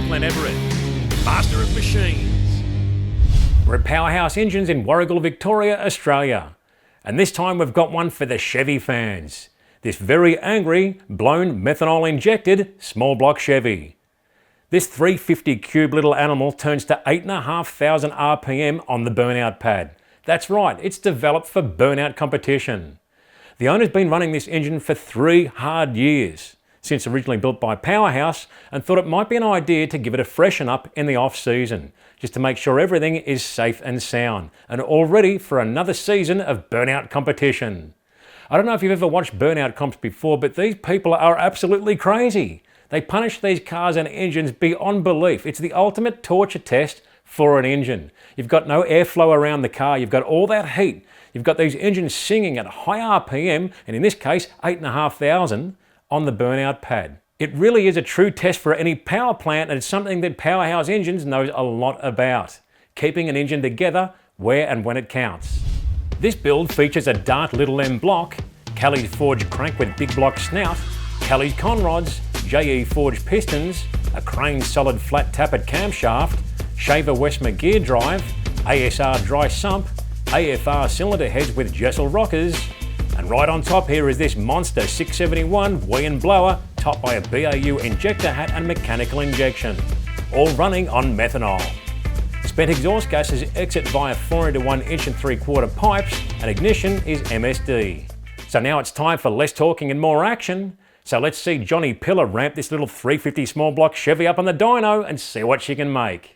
powerplant Everitt, master of machines. We're at PowerHouse Engines in Warragul, Victoria, Australia. And this time we've got one for the Chevy fans. This very angry, blown methanol injected small block Chevy. This 350 cube little animal turns to 8,500 RPM on the burnout pad. That's right, it's developed for burnout competition. The owner's been running this engine for 3 hard years, since originally built by PowerHouse, and thought it might be an idea to give it a freshen up in the off season, just to make sure everything is safe and sound, and all ready for another season of burnout competition. I don't know if you've ever watched Burnout Comps before, but these people are absolutely crazy. They punish these cars and engines beyond belief. It's the ultimate torture test for an engine. You've got no airflow around the car, you've got all that heat, you've got these engines singing at high RPM, and in this case 8,500 on the burnout pad. It really is a true test for any power plant, and it's something that PowerHouse Engines knows a lot about. Keeping an engine together where and when it counts. This build features a Dart Little M block, Kelly's forged crank with big block snout, Kelly's conrods, JE forged pistons, a Crane solid flat tappet camshaft, Shaver Westmer gear drive, ASR dry sump, AFR cylinder heads with Jessel rockers, and right on top here is this monster 671 Wee & blower topped by a BAU injector hat and mechanical injection, all running on methanol. Spent exhaust gases exit via 4:1 inch and 3/4 pipes, and ignition is MSD. So now it's time for less talking and more action. So let's see Johnny Pillar ramp this little 350 small block Chevy up on the dyno and see what she can make.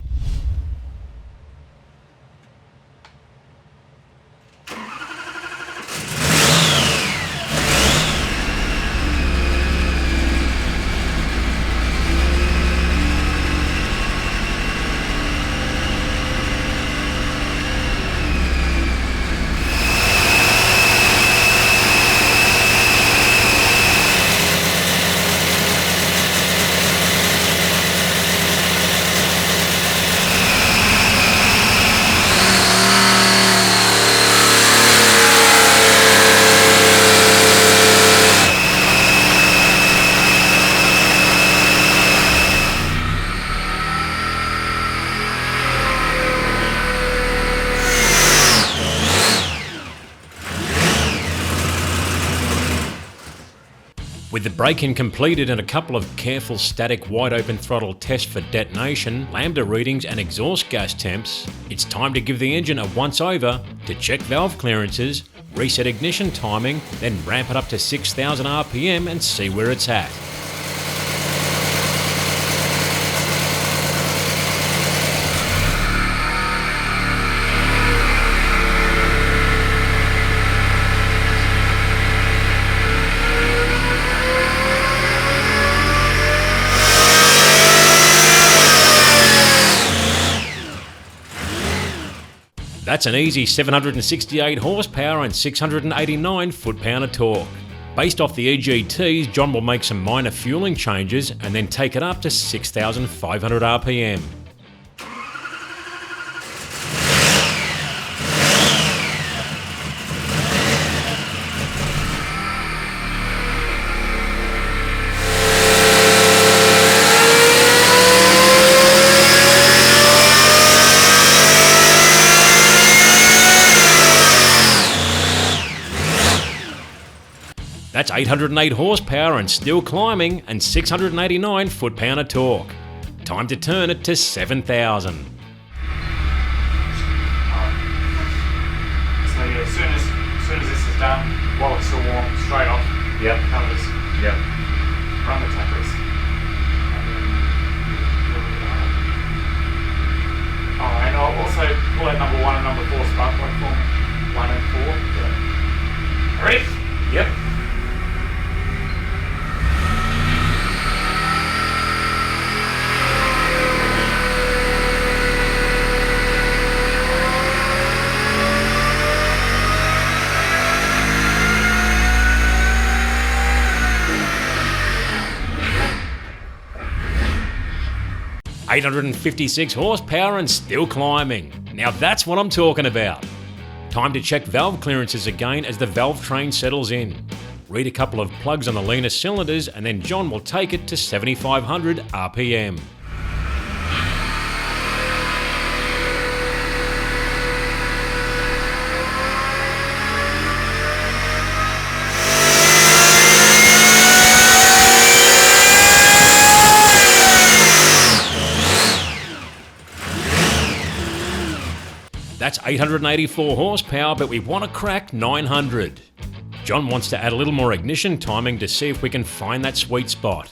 With the break-in completed and a couple of careful static wide open throttle tests for detonation, lambda readings and exhaust gas temps, it's time to give the engine a once over to check valve clearances, reset ignition timing, then ramp it up to 6,000 RPM and see where it's at. That's an easy 768 horsepower and 689 foot-pound of torque. Based off the EGTs, John will make some minor fueling changes and then take it up to 6,500 RPM. That's 808 horsepower and still climbing, and 689 foot-pound of torque. Time to turn it to 7,000. So yeah, as soon as this is done, while it's still warm, straight off. Yep. Covers. Yep. Run the tappers. And I'll also pull out number 1 and number 4 spark plug for me. 1 and 4. Yeah. Ready? Yep. $856 horsepower and still climbing. Now that's what I'm talking about. Time to check valve clearances again as the valve train settles in. Read a couple of plugs on the leaner cylinders and then John will take it to 7,500 RPM. That's 884 horsepower, but we want to crack 900. John wants to add a little more ignition timing to see if we can find that sweet spot.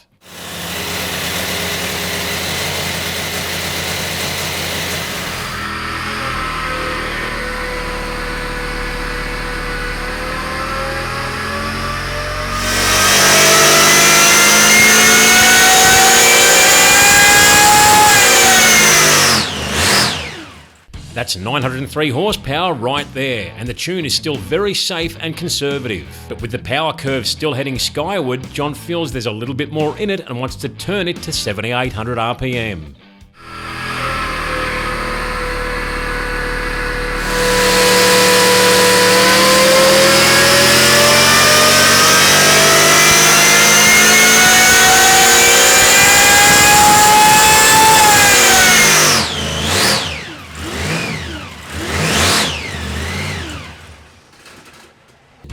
That's 903 horsepower right there, and the tune is still very safe and conservative. But with the power curve still heading skyward, John feels there's a little bit more in it and wants to turn it to 7,800 RPM.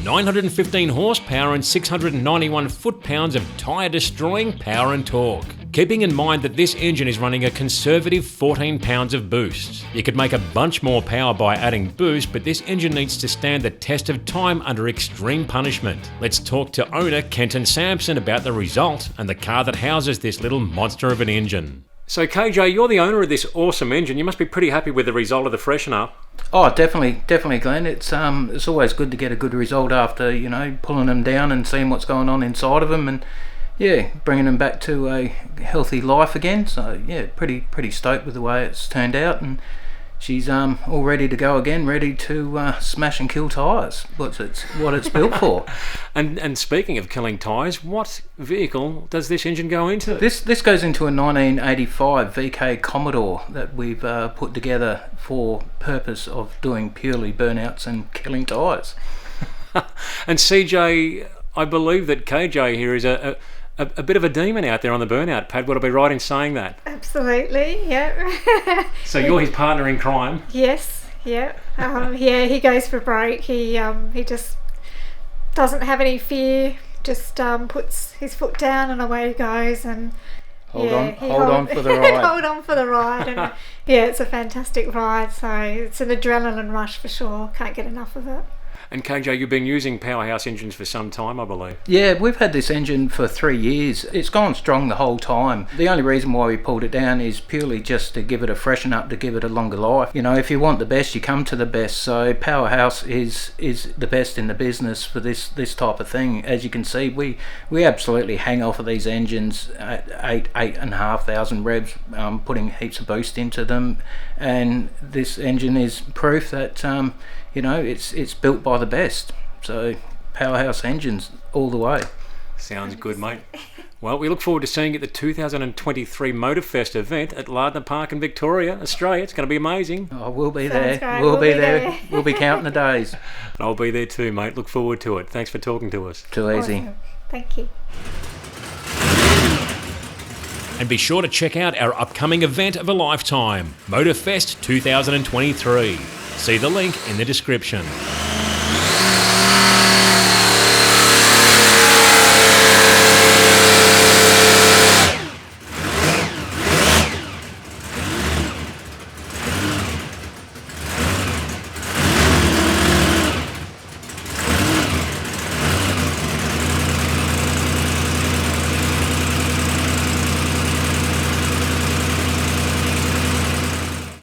.915 horsepower and 691 foot-pounds of tyre-destroying power and torque. Keeping in mind that this engine is running a conservative 14 pounds of boost. You could make a bunch more power by adding boost, but this engine needs to stand the test of time under extreme punishment. Let's talk to owner Kenton Sampson about the result and the car that houses this little monster of an engine. So KJ, you're the owner of this awesome engine. You must be pretty happy with the result of the freshen up. Oh, definitely, Glenn. It's always good to get a good result after, you know, pulling them down and seeing what's going on inside of them, and yeah, bringing them back to a healthy life again. So yeah, pretty stoked with the way it's turned out, and she's all ready to go again, ready to smash and kill tyres. What it's built for. And speaking of killing tyres, what vehicle does this engine go into? This goes into a 1985 VK Commodore that we've put together for purpose of doing purely burnouts and killing tyres. And CJ, I believe that KJ here is a bit of a demon out there on the burnout pad. Would I be right in saying that? Absolutely, yeah. So you're his partner in crime? Yes, yeah. Yeah, he goes for broke. He just doesn't have any fear. Just puts his foot down and away he goes. And hold on for the ride. Hold on for the ride. And yeah, it's a fantastic ride. So it's an adrenaline rush for sure. Can't get enough of it. And KJ, you've been using PowerHouse Engines for some time, I believe. Yeah, we've had this engine for 3 years. It's gone strong the whole time. The only reason why we pulled it down is purely just to give it a freshen up, to give it a longer life. You know, if you want the best, you come to the best. So PowerHouse is the best in the business for this type of thing. As you can see, we absolutely hang off of these engines at 8,500 revs, putting heaps of boost into them. And this engine is proof that you know, it's built by the best. So PowerHouse Engines all the way. Sounds good, mate. Well, we look forward to seeing you at the 2023 Motorfest event at Lardner Park in Victoria, Australia. It's going to be amazing. Oh, we'll be Sounds there. great. We'll be there. We'll be counting the days. And I'll be there too, mate. Look forward to it. Thanks for talking to us. Too easy. Awesome. Thank you. And be sure to check out our upcoming event of a lifetime, Motorfest 2023. See the link in the description.